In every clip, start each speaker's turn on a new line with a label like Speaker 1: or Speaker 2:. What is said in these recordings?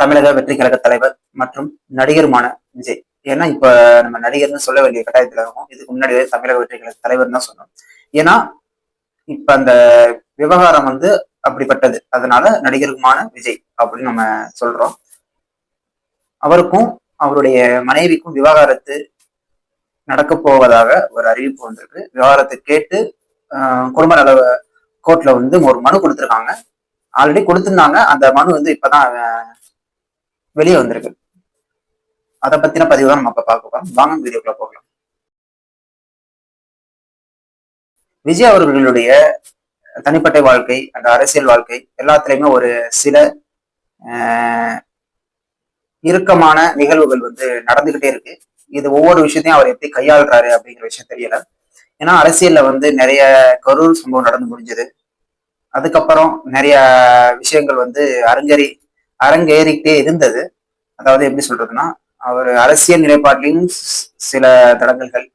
Speaker 1: தமிழக வெற்றி கழக தலைவர் மற்றும் நடிகருமான விஜய். ஏன்னா இப்ப நம்ம நடிகர்னு சொல்ல வேண்டிய கட்டாயத்துல இருக்கும். இதுக்கு முன்னாடியே தமிழக வெற்றி கழக தலைவர் தான் சொன்னோம். ஏன்னா இப்ப அந்த விவகாரம் வந்து அப்படிப்பட்டது. அதனால நடிகருமான விஜய் அப்படின்னு நம்ம சொல்றோம். அவருக்கும் அவருடைய மனைவிக்கும் விவாகரத்து நடக்க போவதாக ஒரு அறிவிப்பு வந்திருக்கு. விவகாரத்தை கேட்டு குடும்ப நல கோர்ட்ல வந்து ஒரு மனு கொடுத்திருக்காங்க. ஆல்ரெடி கொடுத்திருந்தாங்க. அந்த மனு வந்து இப்பதான் வெளியே வந்திருக்கு. அதை பத்தின பதிவு தான் நம்ம இப்ப பார்க்க போறோம். வாங்க வீடியோக்குள்ள போகலாம். விஜய் அவர்களுடைய தனிப்பட்ட வாழ்க்கை அந்த அரசியல் வாழ்க்கை எல்லாத்துலயுமே ஒரு சில இறுக்கமான நிகழ்வுகள் வந்து நடந்துகிட்டே இருக்கு. இது ஒவ்வொரு விஷயத்தையும் அவர் எப்படி கையாளுறாரு அப்படிங்கிற விஷயம் தெரியல. ஏன்னா அரசியல்ல வந்து நிறைய கரூர் சம்பவம் நடந்து முடிஞ்சது. அதுக்கப்புறம் நிறைய விஷயங்கள் வந்து அரங்கேறிக்கிட்டே இருந்தது. அதாவது எப்படி சொல்றதுன்னா, அவர் அரசியல் நிலைப்பாட்டிலையும் சில தடங்கல்கள்,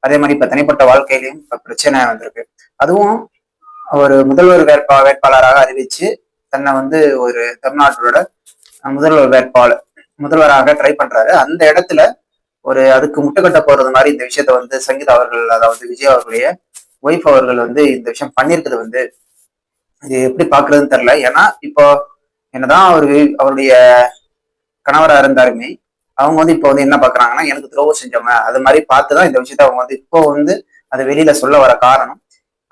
Speaker 1: அதே மாதிரி இப்ப தனிப்பட்ட வாழ்க்கையிலையும் இப்ப பிரச்சனை வந்திருக்கு. அதுவும் ஒரு முதல்வர் வேட்பாளராக அறிவிச்சு தன்னை வந்து ஒரு தமிழ்நாட்டோட முதல்வராக ட்ரை பண்றாரு. அந்த இடத்துல ஒரு அதுக்கு முட்டுக்கட்ட போறது மாதிரி இந்த விஷயத்த வந்து சங்கீதா அவர்கள், அதாவது விஜய் அவர்களுடைய ஒய்ஃப் அவர்கள் வந்து இந்த விஷயம் பண்ணிருக்கிறது வந்து இது எப்படி பாக்குறதுன்னு தெரியல. ஏன்னா இப்போ என்னதான் அவருடைய கணவரா இருந்தாலுமே அவங்க வந்து இப்போ வந்து என்ன பாக்குறாங்கன்னா, எனக்கு துரோகம் செஞ்சவங்க அது மாதிரி பார்த்துதான் இந்த விஷயத்த அவங்க வந்து இப்போ வந்து அதை வெளியில சொல்ல வர காரணம்.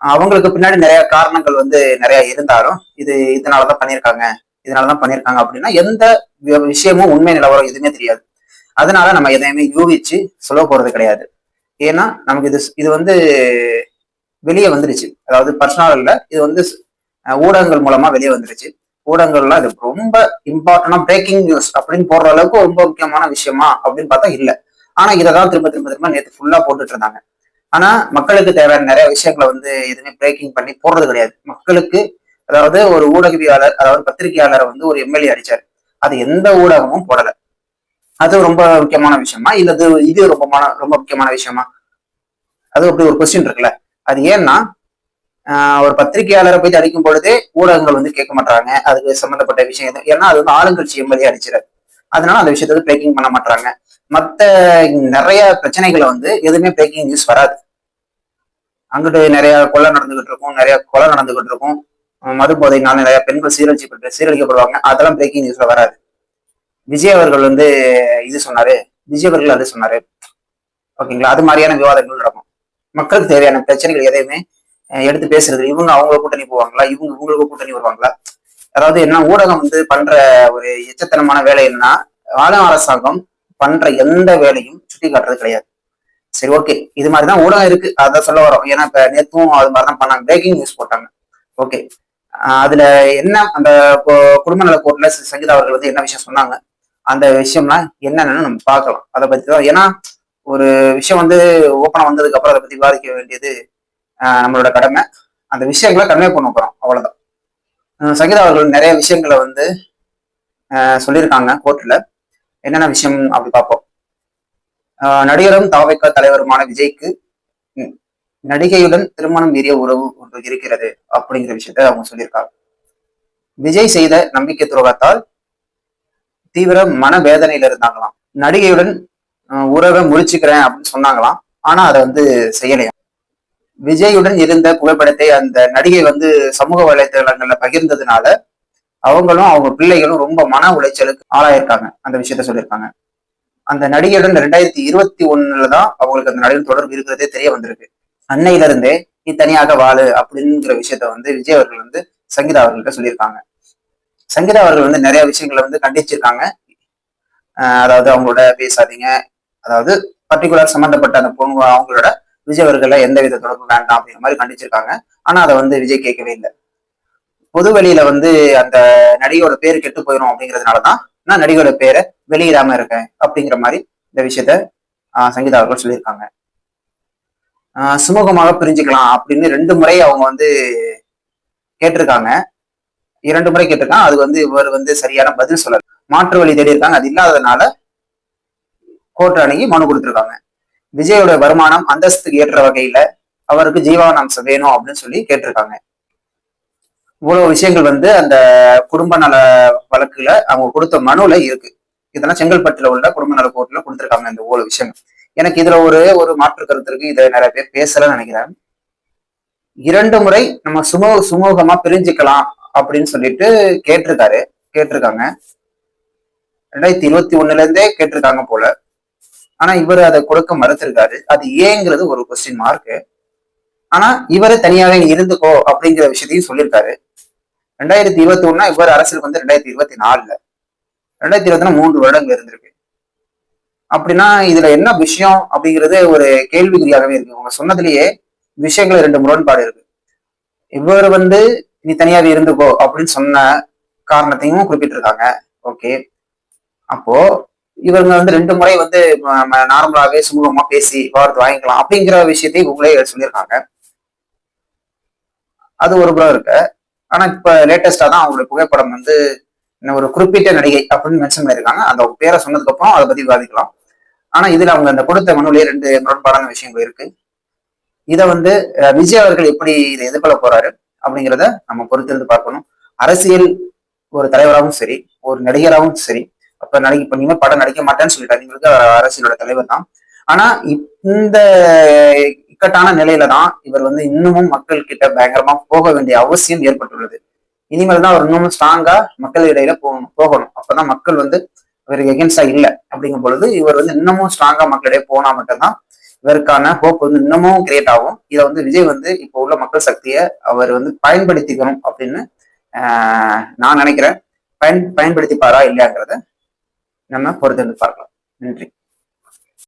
Speaker 1: அவங்களுக்கு பின்னாடி நிறைய காரணங்கள் வந்து நிறைய இருந்தாலும் இதனாலதான் பண்ணியிருக்காங்க அப்படின்னா எந்த விஷயமும் உண்மை நிலவரம் எதுவுமே தெரியாது. அதனால நம்ம எதையுமே யூகிச்சு சொல்ல போறது கிடையாது. ஏன்னா நமக்கு இது வந்து வெளியே வந்துருச்சு. அதாவது பர்சனல் இல்ல, இது வந்து ஊடகங்கள் மூலமா வெளியே வந்துருச்சு. ஊடகங்கள்லாம் இது ரொம்ப இம்பார்ட்டன்டா பிரேக்கிங் நியூஸ் அப்படின்னு போடுற அளவுக்கு ரொம்ப முக்கியமான விஷயமா அப்படின்னு பார்த்தா இல்ல. ஆனா இதைதான் திரும்ப நேற்று ஃபுல்லா போட்டுட்டு இருந்தாங்க. ஆனா மக்களுக்கு தேவையான நிறைய விஷயங்களை வந்து எதுவுமே பிரேக்கிங் பண்ணி போடுறது கிடையாது. மக்களுக்கு அதாவது ஒரு ஊடகவியாளர், அதாவது பத்திரிகையாளரை வந்து ஒரு எம்எல்ஏ அடிச்சாரு, அது எந்த ஊடகமும் போடல. அது ரொம்ப முக்கியமான விஷயமா இல்ல இது ரொம்ப முக்கியமான விஷயமா? அது அப்படி ஒரு கொஸ்டின் இருக்குல்ல. அது ஏன்னா ஒரு பத்திரிகையாளரை போய் அடிக்கும் பொழுதே ஊடகங்கள் வந்து கேட்க மாட்டாங்க அதுக்கு சம்பந்தப்பட்ட விஷயம். ஏன்னா அது வந்து ஆளுங்கட்சி எம்எல்ஏ அடிச்சிடாரு. அதனால அந்த விஷயத்த வந்து பிரேக்கிங் பண்ண மாட்டாங்க. மத்த நிறைய பிரச்சனைகளை வந்து எதுவுமே பிரேக்கிங் நியூஸ் வராது. அங்கிட்டு நிறைய கொலை நடந்துகிட்டு இருக்கும், நிறைய கொலை நடந்துகிட்டு இருக்கும், மது போதையினால நிறைய பெண்கள் சீரழிக்கப்படுவாங்க. அதெல்லாம் பிரேக்கிங் நியூஸ்ல வராது. விஜய் அவர்கள் வந்து விஜய் அவர்கள் அது சொன்னாரு, ஓகேங்களா? அது மாதிரியான விவாதங்கள் நடக்கும். மக்களுக்கு தேவையான பிரச்சனைகள் எதையுமே எடுத்து பேசுறது. இவங்க அவங்கள கூட்டணி போவாங்களா, இவங்களுக்கு கூட்டணி வருவாங்களா? அதாவது என்ன, ஊடகம் வந்து பண்ற ஒரு எச்சத்தனமான வேலை என்னன்னா, ஆளும் அரசாங்கம் பண்ற எந்த வேலையும் சுட்டி காட்டுறது கிடையாது. சரி, ஓகே, இது மாதிரிதான் ஊடகம் இருக்கு, அதான் சொல்ல வரோம். ஏன்னா இப்ப நேத்தும் அது மாதிரிதான் பண்ணாங்க, பிரேக்கிங் நியூஸ் போட்டாங்க. ஓகே, அதுல என்ன அந்த குடும்ப நல கோர்ட்ல சங்கீதா அவர்கள் வந்து என்ன விஷயம் சொன்னாங்க, அந்த விஷயம்லாம் என்னன்னு நம்ம பார்க்கலாம். அதை பத்தி தான். ஏன்னா ஒரு விஷயம் வந்து ஓப்பனா வந்ததுக்கு அப்புறம் அதை பத்தி விவாதிக்க வேண்டியது நம்மளோட கடமை. அந்த விஷயங்களை கன்வே பண்ண போறோம், அவ்வளவுதான். சங்கீதா அவர்கள் நிறைய விஷயங்களை வந்து சொல்லியிருக்காங்க கோர்ட்ல. என்னென்ன விஷயம் அப்படி பார்ப்போம். நடிகரும் தாவைக்கா தலைவருமான விஜய்க்கு நடிகையுடன் திருமணம் மீறிய உறவு ஒன்று இருக்கிறது அப்படிங்கிற விஷயத்த அவங்க சொல்லியிருக்காங்க. விஜய் செய்த நம்பிக்கை துரோகத்தால் தீவிர மன வேதனையில இருந்தாங்களாம். நடிகையுடன் உறவை முறிச்சுக்கிறேன் அப்படின்னு சொன்னாங்களாம். ஆனா அதை வந்து செய்யலையாம். விஜயுடன் இருந்த புகைப்படத்தை அந்த நடிகை வந்து சமூக வலைதளங்கள்ல பகிர்ந்ததுனால அவங்களும் அவங்க பிள்ளைகளும் ரொம்ப மன உளைச்சலுக்கு ஆளாயிருக்காங்க. அந்த விஷயத்த சொல்லியிருக்காங்க. அந்த நடிகையுடன் 2021 தான் அவங்களுக்கு அந்த நடிகை தொடர்பு இருக்கிறதே தெரிய வந்திருக்கு. அன்னையில இருந்தே நீ தனியாக வாழு அப்படிங்கிற விஷயத்த வந்து விஜய் அவர்கள் வந்து சங்கீதா அவர்கள்ட்ட சொல்லியிருக்காங்க. சங்கீதா அவர்கள் வந்து நிறைய விஷயங்களை வந்து கண்டிச்சிருக்காங்க. அதாவது அவங்களோட பேசாதீங்க, அதாவது பர்டிகுலர் சம்பந்தப்பட்ட அந்த பொண்ணு அவங்களோட விஜய் அவர்களை எந்த வித தொடர்பு வேண்டாம் அப்படிங்கிற மாதிரி கண்டிச்சிருக்காங்க. ஆனா அதை வந்து விஜய் கேட்கவே இல்லை. பொது வெளியில வந்து அந்த நடிகையோட பேரு கெட்டு போயிடும் அப்படிங்கிறதுனாலதான் நான் நடிகையோட பேரை வெளியிடாம இருக்கேன் அப்படிங்கிற மாதிரி இந்த விஷயத்த சங்கீதா அவர்கள் சொல்லியிருக்காங்க. சுமூகமாக பிரிஞ்சுக்கலாம் அப்படின்னு 2 முறை அவங்க வந்து கேட்டிருக்காங்க. 2 முறை கேட்டிருக்காங்க. அது வந்து இவர் வந்து சரியான பதில் சொல்லல, மாற்று வழி தேடி இருக்காங்க. அது இல்லாததுனால கோர்ட் அணுகி மனு கொடுத்திருக்காங்க. விஜயோட வருமானம் அந்தஸ்துக்கு ஏற்ற வகையில அவருக்கு ஜீவனாம்சம் வேணும் அப்படின்னு சொல்லி கேட்டிருக்காங்க. இவ்வளவு விஷயங்கள் வந்து அந்த குடும்ப நல வழக்குல அவங்க கொடுத்த மனுல இருக்கு. இதெல்லாம் செங்கல்பட்டுல உள்ள குடும்ப நல கோர்ட்ல கொடுத்திருக்காங்க இந்த இவ்வளவு விஷயம். எனக்கு இதுல ஒரு ஒரு மாற்று கருத்து இருக்கு. இதை நிறைய பேர் பேசலன்னு நினைக்கிறேன். 2 முறை நம்ம சுமூகமா பிரிஞ்சுக்கலாம் அப்படின்னு சொல்லிட்டு கேட்டிருக்காரு கேட்டிருக்காங்க. 2021 இருந்தே கேட்டிருக்காங்க போல. ஆனா இவர் அதை கொடுக்க மறுத்திருக்காரு. அது ஏங்கிறது ஒரு கொஸ்டின் மார்க். ஆனா இவரு தனியாவே இருந்துக்கோ அப்படிங்கிற விஷயத்தையும் சொல்லியிருக்காரு. 2021 இவர் அரசியலுக்கு வந்து 2024ல 2020 3 வருடங்கள் இருந்திருக்கு. அப்படின்னா இதுல என்ன விஷயம் அப்படிங்கிறது ஒரு கேள்விக்குறியாகவே இருக்கு. அவங்க சொன்னதுலயே விஷயங்கள் 2 முரண்பாடு இருக்கு. இவர் வந்து நீ தனியாவே இருந்துக்கோ அப்படின்னு சொன்ன காரணத்தையும் குறிப்பிட்டிருக்காங்க. ஓகே, அப்போ இவங்க வந்து 2 முறை வந்து நார்மலாவே சுமூகமா பேசி விவாதத்தை வாங்கிக்கலாம் அப்படிங்கிற விஷயத்தையும் இவங்களே சொல்லியிருக்காங்க. அது ஒரு புறம் இருக்கு. ஆனா இப்ப லேட்டஸ்டா தான் அவங்களுடைய புகைப்படம் வந்து ஒரு குறிப்பிட்ட நடிகை அப்படின்னு மென்ஷன் பண்ணியிருக்காங்க. அந்த பேரை சொன்னதுக்கு அப்புறம் அதை பத்தி விவாதிக்கலாம். ஆனா இதுல அவங்க அந்த கொடுத்த மனுவிலேயே 2 முரண்பாடான விஷயங்கள் இருக்கு. இதை வந்து விஜய் அவர்கள் எப்படி இதை எதிர்கொள்ள போறாரு அப்படிங்கிறத நம்ம பொறுத்திருந்து பார்க்கணும். அரசியல் ஒரு தலைவராகவும் சரி, ஒரு நடிகராகவும் சரி, அப்ப இப்ப நீங்க படம் நடிக்க மாட்டேன்னு சொல்லிட்டாரு. நீங்களுக்கு அரசியலோட தலைவர் தான். ஆனா இந்த இக்கட்டான நிலையில தான் இவர் வந்து இன்னமும் மக்கள் கிட்ட பயங்கரமா போக வேண்டிய அவசியம் ஏற்பட்டுள்ளது. இனிமேல் தான் அவர் இன்னமும் ஸ்ட்ராங்கா மக்கள் இடையில போகணும். அப்பதான் மக்கள் வந்து இவருக்கு எகென்ஸ்டா இல்லை அப்படிங்கும் பொழுது இவர் வந்து இன்னமும் ஸ்ட்ராங்கா மக்களிடையே போனா மட்டும்தான் இவருக்கான ஹோப் வந்து இன்னமும் கிரியேட் ஆகும். இதை வந்து விஜய் வந்து இப்போ உள்ள மக்கள் சக்தியை அவர் வந்து பயன்படுத்திக்கணும் அப்படின்னு நான் நினைக்கிறேன். பயன்படுத்திப்பாரா இல்லையாங்கிறத நம்ம பொறுத்திருந்து பார்க்கலாம். நன்றி.